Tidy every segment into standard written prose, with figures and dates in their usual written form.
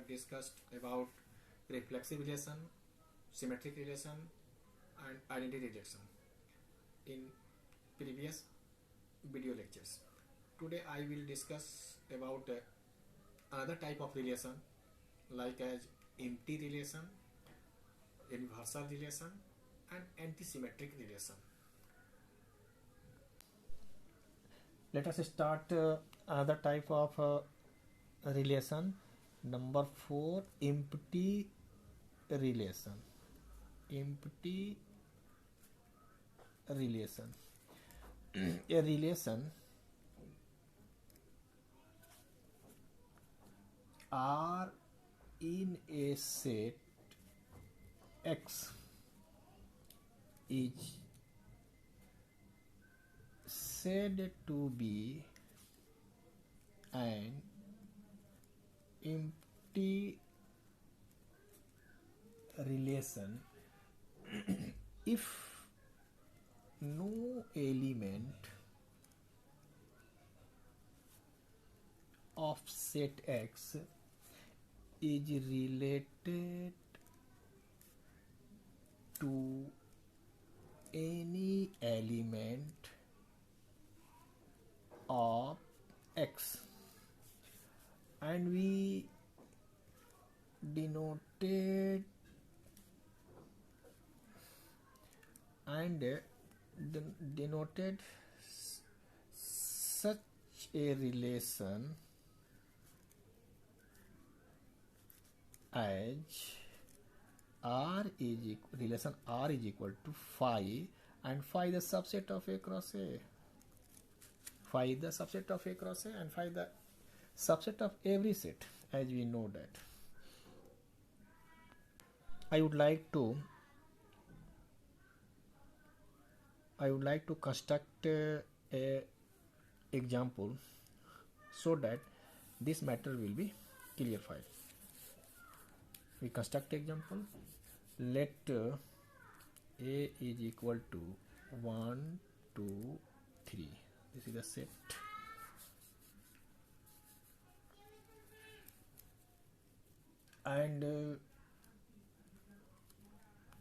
have discussed about reflexive relation, symmetric relation and identity relation in previous video lectures. Today I will discuss about another type of relation like as empty relation, universal relation and anti-symmetric relation. Let us start another type of relation. Number 4, empty relation. Empty relation. A relation R in a set X is said to be an empty relation if no element of set X is related to any element of X, and we denoted such a relation as relation R is equal to phi, and phi the subset of A cross A. Phi the subset of A cross A and phi the subset of every set, as we know that. I would like to construct a example so that this matter will be clarified. We construct example. Let A is equal to 1, 2, 3. This is the set. And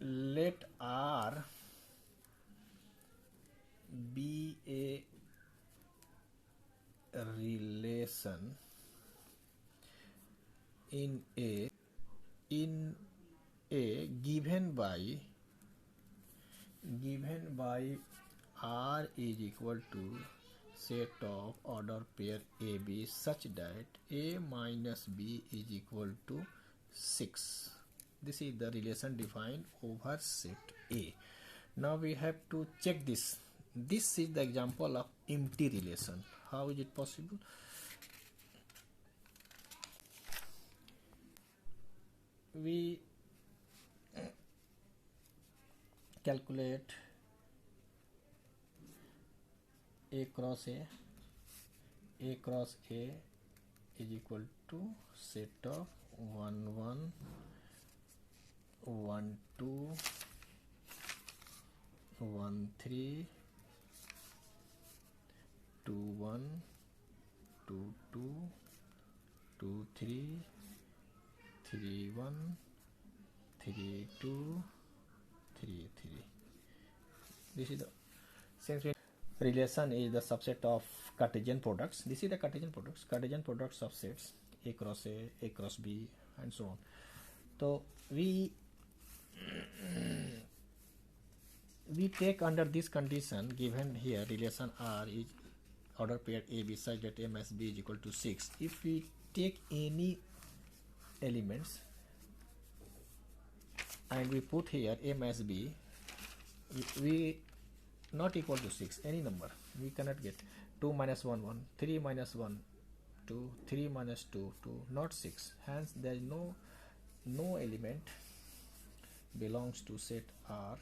let R be a relation in A given by R is equal to set of order pair AB such that A minus B is equal to 6. This is the relation defined over set A. Now we have to check this. This is the example of empty relation. How is it possible? We calculate A cross A. A cross A is equal to set of 1, 1, 1, 2, 1, 3, 2, 1, 2, 2, 2, 3, 3, 1, 3, 2, 3, 3. This is the since relation is the subset of Cartesian products. This is the Cartesian products of sets A cross A, A cross B, and so on. So we take under this condition given here relation R is order pair AB such that A minus B is equal to 6. If we take any elements and we put here A minus B, we not equal to 6, any number we cannot get. 2 minus 1 1, 3 minus 1 2, 3 minus 2 2, not 6. Hence there is no element belongs to set R.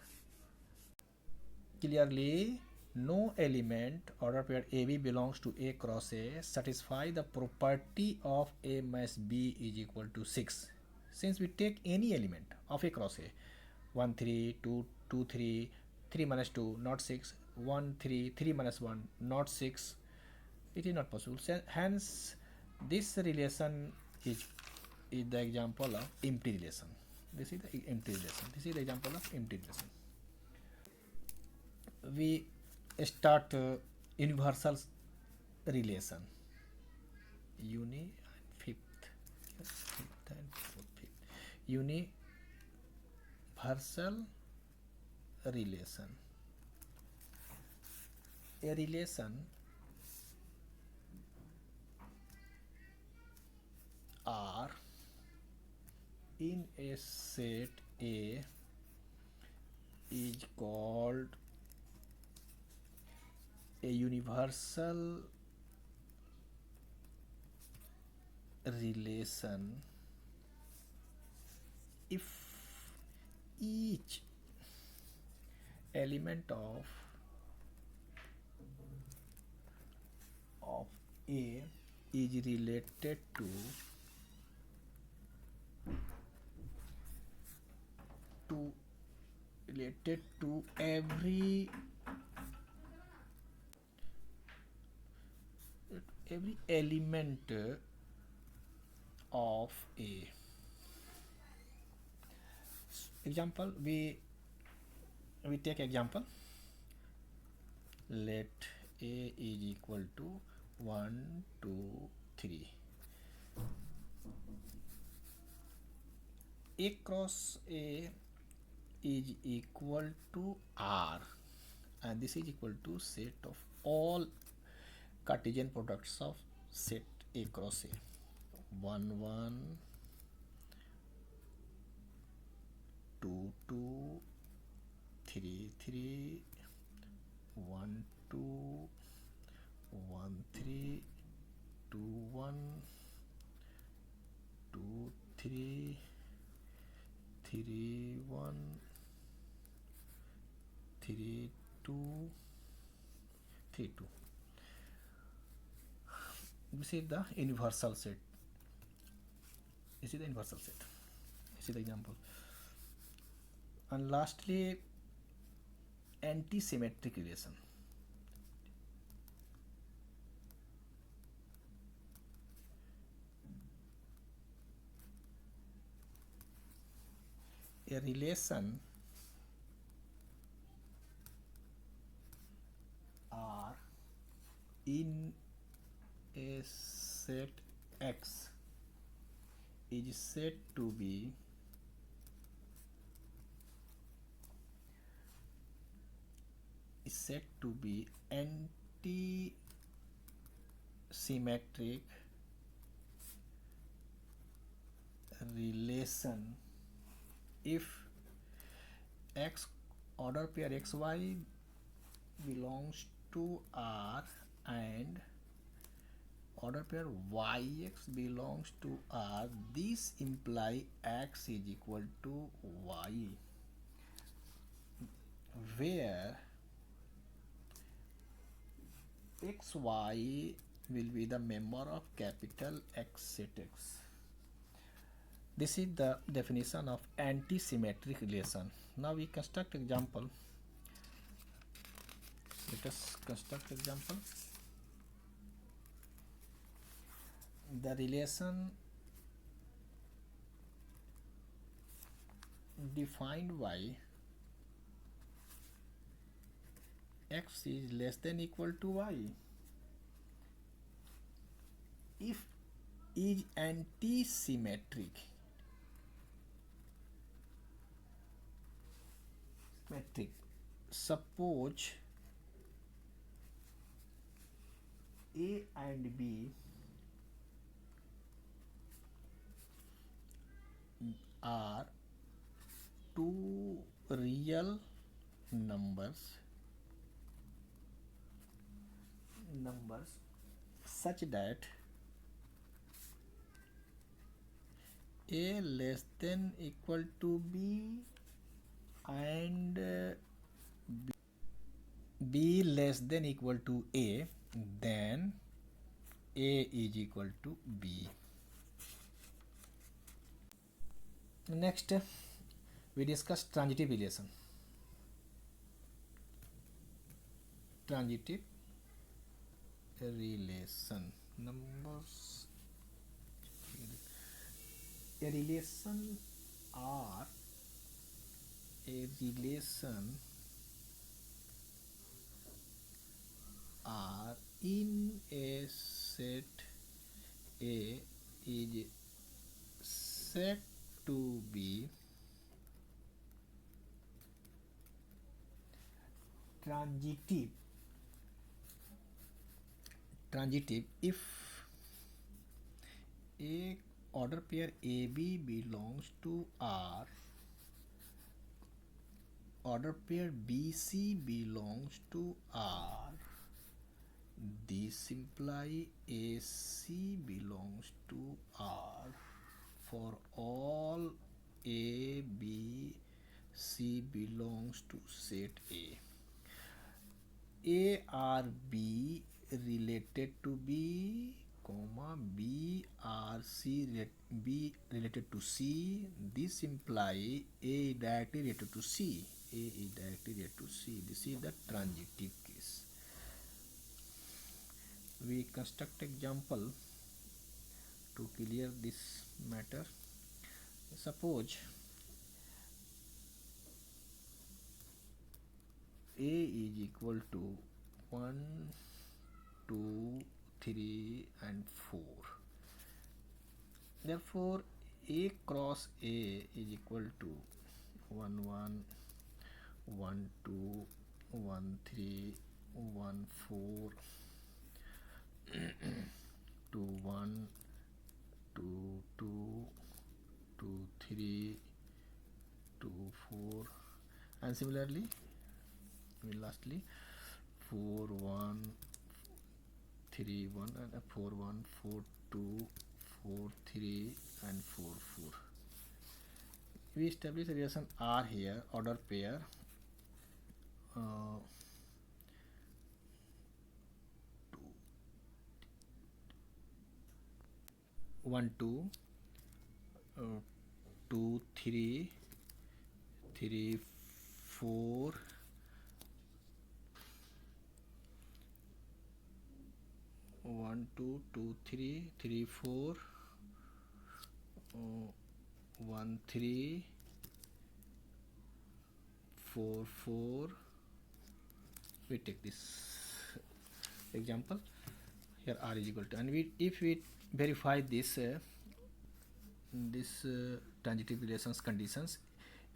Clearly no element order pair AB belongs to A cross A satisfy the property of A minus B is equal to 6. Since we take any element of A cross A, 1 3, 2 2 3, 3 minus 2 not 6, 1 3, 3 minus 1 not 6, it is not possible. Hence this relation is is the example of empty relation. This is the empty relation. This is the example of empty relation. We start universal relation. Uni and fifth and fourth. Universal relation. A relation R in a set A is called a universal relation if each element of A is related to every element of A. Example, we take example. Let A is equal to 1, 2, 3. A cross A is equal to R, and this is equal to set of all Cartesian products of set A cross A. 1, 1, 2, 2, 3, 3, 1, 2, 1, 3, 2, 1, 2, 3, 3, 1, 3, 2, 3, 2. This is the universal set. This is the universal set. This is the example. And lastly, anti-symmetric relation. A relation R in a set X is said to be anti-symmetric relation if X order pair XY belongs to R and order pair YX belongs to R. This implies X is equal to Y, where XY will be the member of capital X set X. This is the definition of anti-symmetric relation. Now we construct example. Let us construct example. The relation defined by X is less than equal to Y if is anti-symmetric. Suppose A and B are two real numbers such that A less than equal to B and B less than equal to A, then A is equal to B. Next, we discuss transitive relation. Transitive relation numbers. a relation R, a relation R in a set A is said to be transitive if a order pair AB belongs to R, order pair BC belongs to R. This implies AC belongs to R for all A, B, C belongs to set A. A or B related to B, comma B or B related to C. This implies A is directly related to C. A is directly related to C. This is the transitive case. We construct example to clear this matter. Suppose A is equal to 1, 2, 3 and 4. Therefore, A cross A is equal to 1, 1, 1, 2, 1, 3, 1, 4, 2, 1, 2, 2, 2, 3, 2, 4, and similarly, lastly, 4, 1, 3, 1, and 4, 1, 4, 2, 4, 3, and 4, 4. We establish a relation R here, order pair. 1, 2, 2, 3, 3, 4, 1, 2, 2, 3, 3, 4, 1, 3, 4, 4. We take this example here, R is equal to, and if we verify this transitive relations conditions,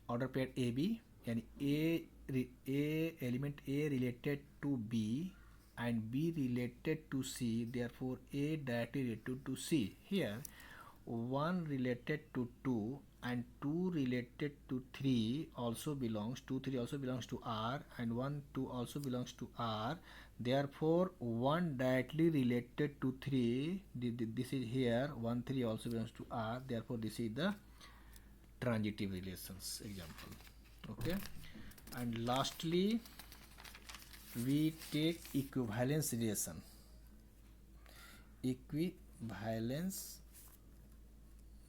order pair AB and A element A related to B and B related to C, therefore A directly related to C. Here 1 related to 2 and 2 related to 3 also belongs to 3 also belongs to R, and 1 2 also belongs to R. Therefore 1 directly related to 3, this is here 1 3 also belongs to R. Therefore this is the transitive relations example. Okay, and lastly we take equivalence relation. Equivalence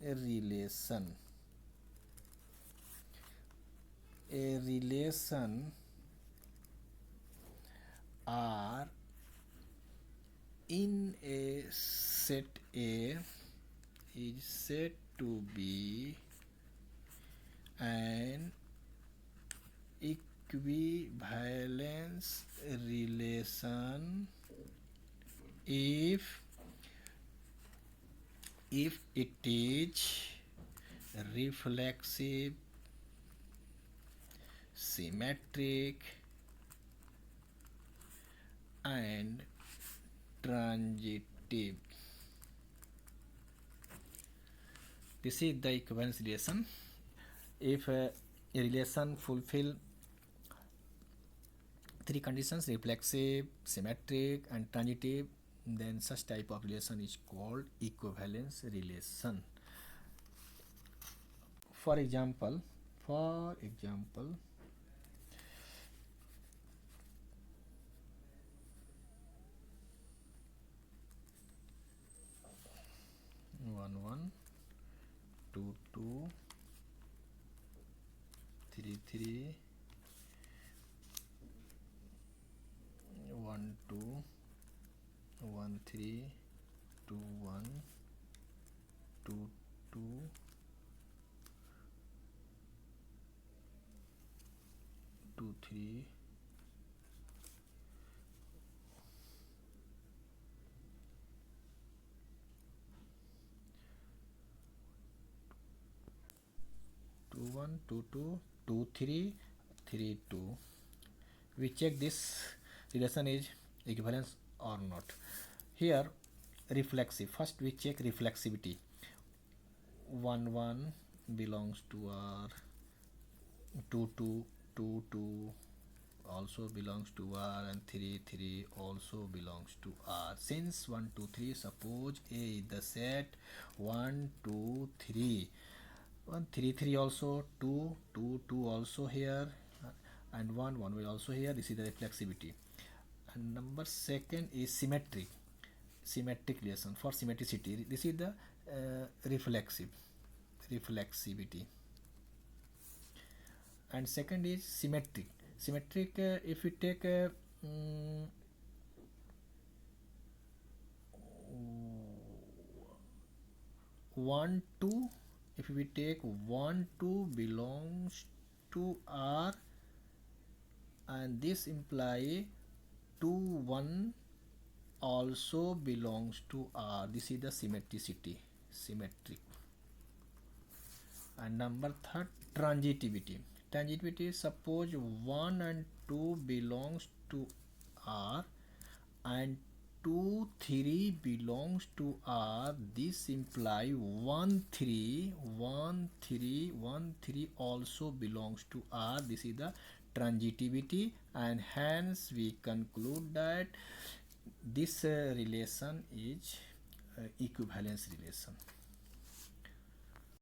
relation, a relation R in a set A is said to be an equivalence relation if it is reflexive, symmetric and transitive. This is the equivalence relation. If a relation fulfill three conditions, reflexive, symmetric and transitive, then such type of relation is called equivalence relation. For example, 1, 1, 2, 2, 3, 3, 1, 2, 1, 3, 2, 1, 2, 2, 3 2 1 2 2 2 3 3 2. We check this relation is equivalence or not. Here reflexive, first we check reflexivity. 1 1 belongs to R, 2 2 2 2 also belongs to R, and 3 3 also belongs to R. Since 1 2 3, suppose A is the set 1 2 3, 1 3 3 also, 2 2 2 also here, and 1 1 will also here. This is the reflexivity. And number second is symmetric relation. For symmetricity, this is the reflexivity. And second is symmetric. If we take 1 2, if we take 1 2 belongs to R, and this imply 2 1 also belongs to R. This is the symmetric. And number third, transitivity. Suppose 1 and 2 belongs to R and 2 3 belongs to R. This imply 1 3 also belongs to R. This is the transitivity, and hence we conclude that this relation is equivalence relation.